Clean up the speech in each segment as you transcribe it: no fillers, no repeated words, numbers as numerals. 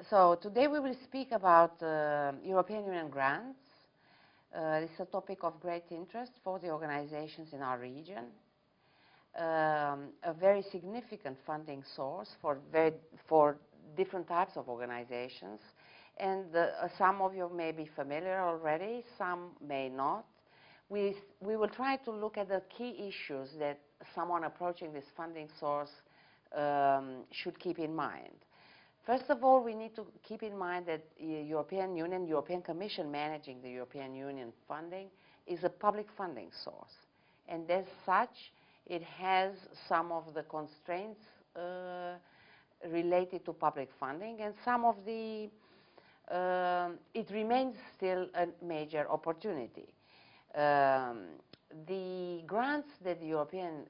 So today we will speak about European Union grants. It's a topic of great interest for the organizations in our region. A very significant funding source for different types of organizations. And some of you may be familiar already, some may not. We will try to look at the key issues that someone approaching this funding source should keep in mind. First of all, we need to keep in mind that the European Union, European Commission managing the European Union funding is a public funding source. And as such, it has some of the constraints related to public funding, and some of the, it remains still a major opportunity. The grants that the European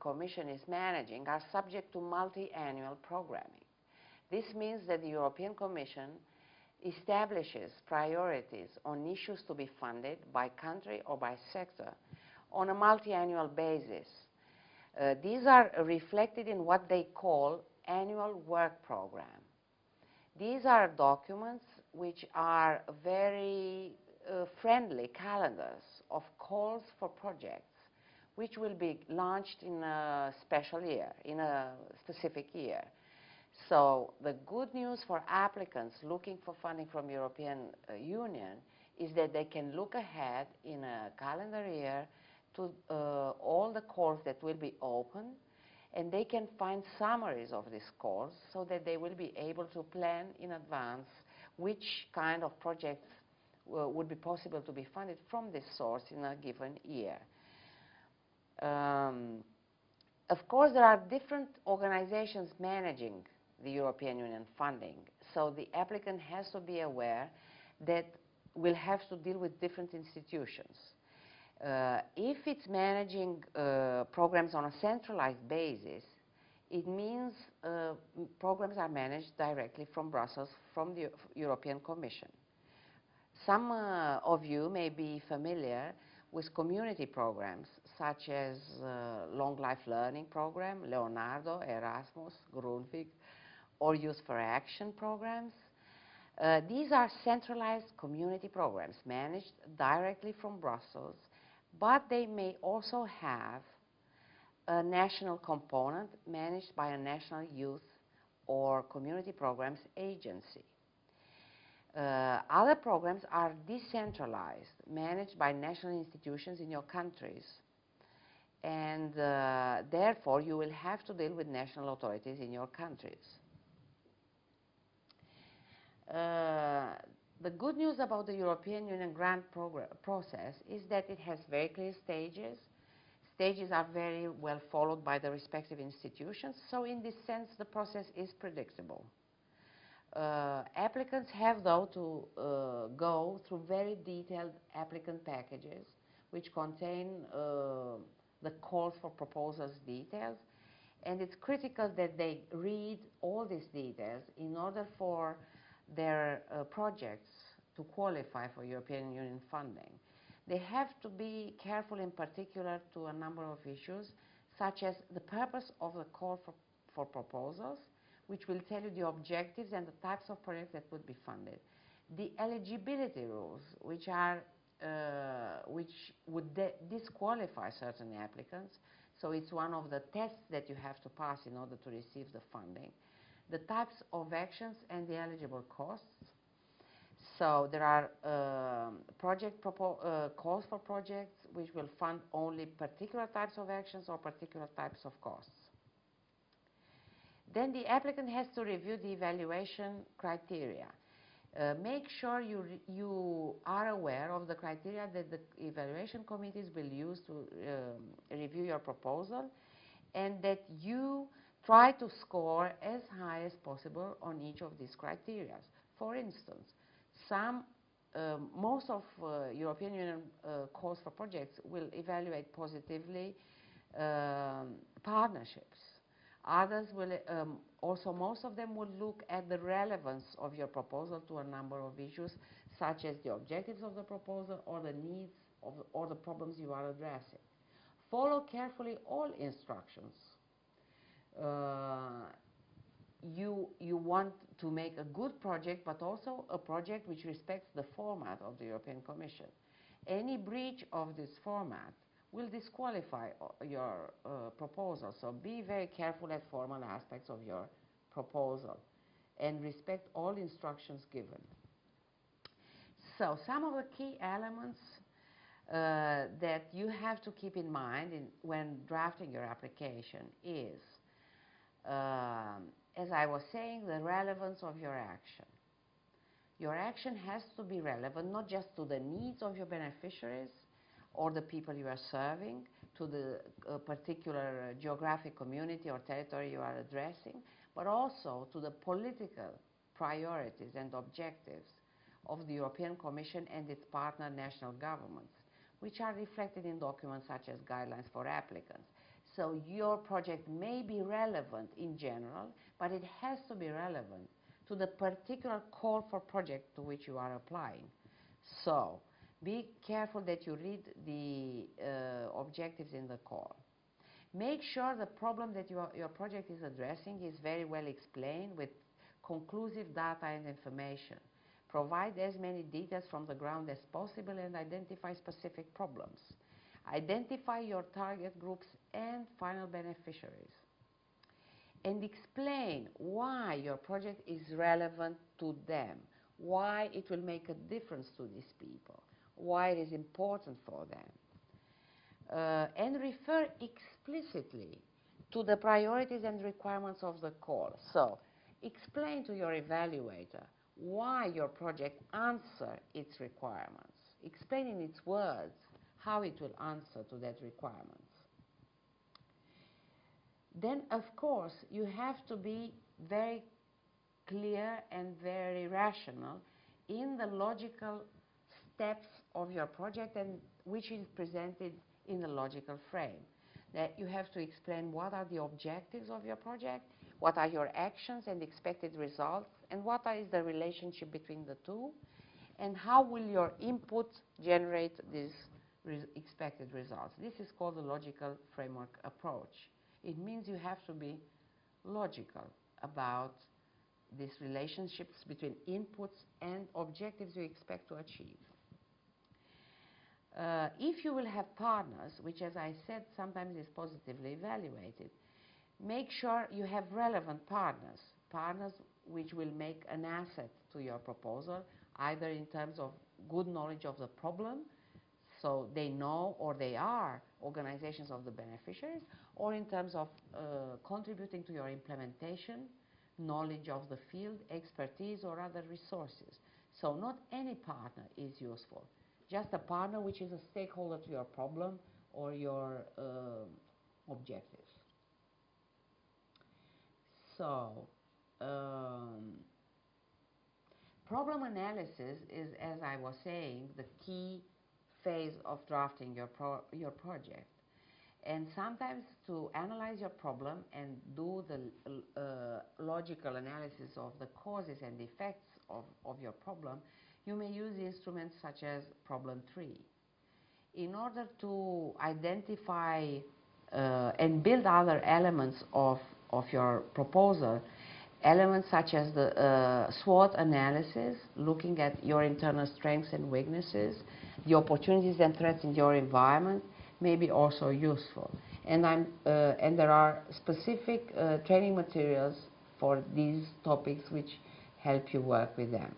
Commission is managing are subject to multi-annual programming. This means that the European Commission establishes priorities on issues to be funded by country or by sector on a multi-annual basis. These are reflected in what they call annual work program. These are documents which are very friendly calendars of calls for projects which will be launched in a special year, in a specific year. So the good news for applicants looking for funding from European Union is that they can look ahead in a calendar year to all the calls that will be open, and they can find summaries of these calls so that they will be able to plan in advance which kind of projects would be possible to be funded from this source in a given year. Of course, there are different organizations managing the European Union funding, so the applicant has to be aware that we'll have to deal with different institutions. If it's managing programs on a centralized basis, it means programs are managed directly from Brussels, from the European Commission. Some of you may be familiar with community programs such as Long Life Learning Program, Leonardo, Erasmus, Grundtvig, or Youth for Action programs. These are centralized community programs managed directly from Brussels, but they may also have a national component managed by a national youth or community programs agency. Other programs are decentralized, managed by national institutions in your countries, and therefore you will have to deal with national authorities in your countries. The good news about the European Union grant process is that it has very clear stages. Stages are very well followed by the respective institutions, so in this sense the process is predictable. Applicants have, though, to go through very detailed applicant packages which contain the calls for proposals details, and it's critical that they read all these details in order for their projects to qualify for European Union funding. They have to be careful in particular to a number of issues, such as the purpose of the call for proposals, which will tell you the objectives and the types of projects that would be funded. The eligibility rules, which would disqualify certain applicants, so it's one of the tests that you have to pass in order to receive the funding. The types of actions and the eligible costs. So there are calls for projects which will fund only particular types of actions or particular types of costs. Then the applicant has to review the evaluation criteria. Make sure you are aware of the criteria that the evaluation committees will use to review your proposal, and that you try to score as high as possible on each of these criteria. For instance, most of European Union calls for projects will evaluate positively partnerships. Others will, also most of them will look at the relevance of your proposal to a number of issues, such as the objectives of the proposal or the needs or the problems you are addressing. Follow carefully all instructions. you want to make a good project, but also a project which respects the format of the European Commission. Any breach of this format will disqualify your proposal. So be very careful at formal aspects of your proposal and respect all instructions given. So some of the key elements that you have to keep in mind when drafting your application is, as I was saying, the relevance of your action. Your action has to be relevant not just to the needs of your beneficiaries or the people you are serving, to the particular geographic community or territory you are addressing, but also to the political priorities and objectives of the European Commission and its partner national governments, which are reflected in documents such as guidelines for applicants. So your project may be relevant in general, but it has to be relevant to the particular call for project to which you are applying. So be careful that you read the objectives in the call. Make sure the problem that your project is addressing is very well explained with conclusive data and information. Provide as many details from the ground as possible and identify specific problems. Identify your target groups and final beneficiaries. And explain why your project is relevant to them, why it will make a difference to these people, why it is important for them. And refer explicitly to the priorities and requirements of the call. So explain to your evaluator why your project answers its requirements. Explain in its words how it will answer to that requirements. Then, of course, you have to be very clear and very rational in the logical steps of your project, and which is presented in a logical frame. That you have to explain what are the objectives of your project, what are your actions and expected results, and what is the relationship between the two, and how will your input generate these expected results. This is called the logical framework approach. It means you have to be logical about these relationships between inputs and objectives you expect to achieve. If you will have partners, which, as I said, sometimes is positively evaluated, make sure you have relevant partners, partners which will make an asset to your proposal, either in terms of good knowledge of the problem, so they know or they are organizations of the beneficiaries, or in terms of contributing to your implementation, knowledge of the field, expertise, or other resources. So not any partner is useful, just a partner which is a stakeholder to your problem or your objectives. So problem analysis is, as I was saying, the key phase of drafting your project. And sometimes to analyze your problem and do the logical analysis of the causes and effects of your problem, you may use instruments such as problem tree. In order to identify and build other elements of your proposal, elements such as the SWOT analysis, looking at your internal strengths and weaknesses, the opportunities and threats in your environment, may be also useful. And there are specific training materials for these topics which help you work with them.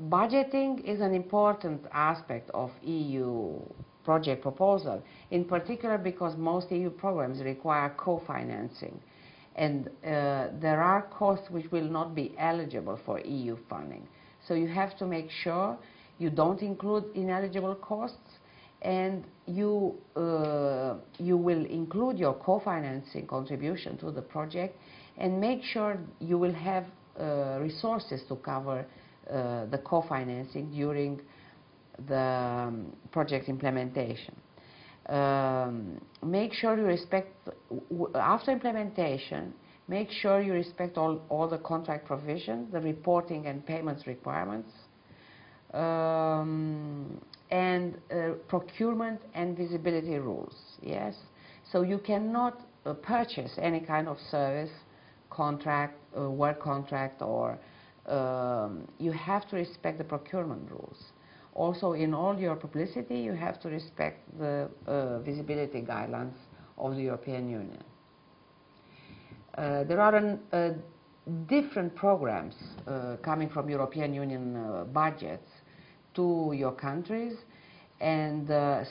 Budgeting is an important aspect of EU project proposal, in particular because most EU programs require co-financing, and there are costs which will not be eligible for EU funding. So you have to make sure you don't include ineligible costs, and you will include your co-financing contribution to the project, and make sure you will have resources to cover the co-financing during the project implementation. Make sure you respect, after implementation, make sure you respect all the contract provisions, the reporting and payments requirements, and procurement and visibility rules, yes? So you cannot purchase any kind of service, contract, work contract, or you have to respect the procurement rules. Also, in all your publicity, you have to respect the visibility guidelines of the European Union. There are different programs coming from European Union budgets to your countries, and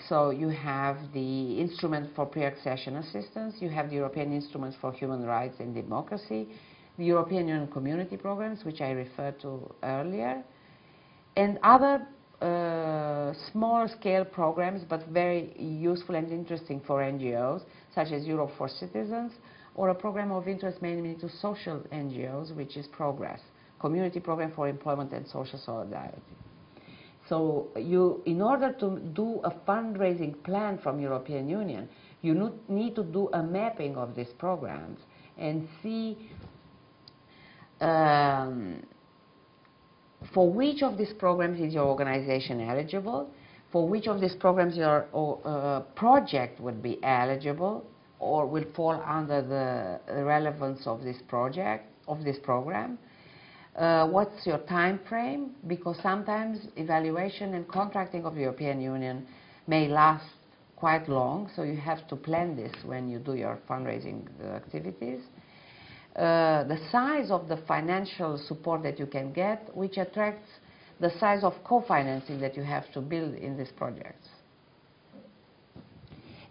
so you have the instrument for pre-accession assistance, you have the European instruments for human rights and democracy, the European Union community programs, which I referred to earlier, and other small-scale programs, but very useful and interesting for NGOs, such as Europe for Citizens, or a program of interest mainly to social NGOs, which is Progress, Community Program for Employment and Social Solidarity. So in order to do a fundraising plan from European Union, you need to do a mapping of these programs and see for which of these programs is your organization eligible, for which of these programs your project would be eligible or will fall under the relevance of this project, of this program. What's your time frame? Because sometimes evaluation and contracting of the European Union may last quite long, so you have to plan this when you do your fundraising activities. The size of the financial support that you can get, which attracts the size of co-financing that you have to build in these projects.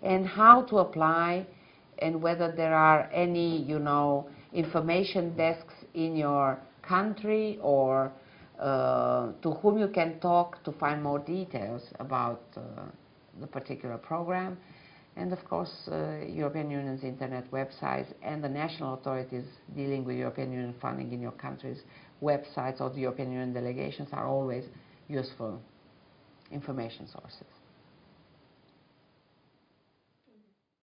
And how to apply, and whether there are any, information desks in your country, or to whom you can talk to find more details about the particular program. And of course, European Union's internet websites and the national authorities dealing with European Union funding in your country's websites or the European Union delegations are always useful information sources.